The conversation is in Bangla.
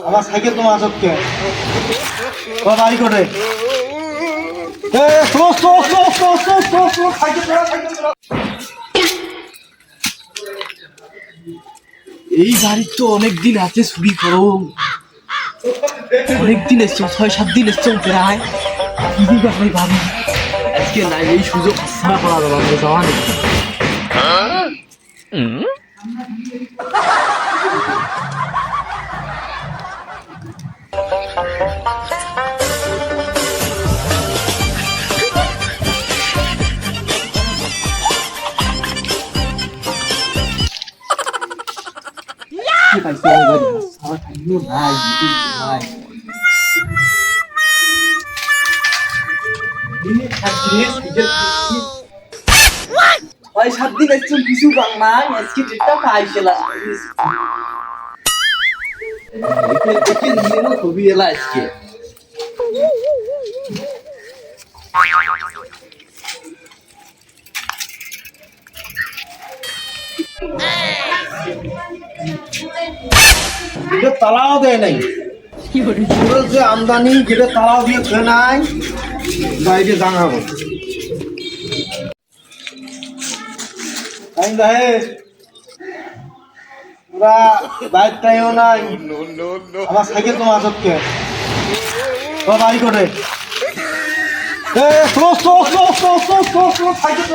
আমার সাইকেল তোমার আজবকে বাড়ি করে এই বাড়ির তো অনেকদিন আছে চুরি করো, অনেকদিন এসছো, 6-7 দিন এসছো প্রায়। কি ব্যাপার বাড়ি আজকে নাই, এই সুযোগ ছাড়া করা যাবে যাওয়া নেই। ভাই 7 দিন একটু কিছু নাই, আজকে ডেটটা পাইছিলা দেখে নিয়ে না ছবি এলা আজকে। গেটে তালাও দেয় নাই, যে আমদানি গেটে তালাও দিয়ে খেয়ে নাই, বাইরে জানাবো ওরা বাইরটাইও নাই। আমার সাইকেল তোমার আজবকে বাড়ি করে সাইকেল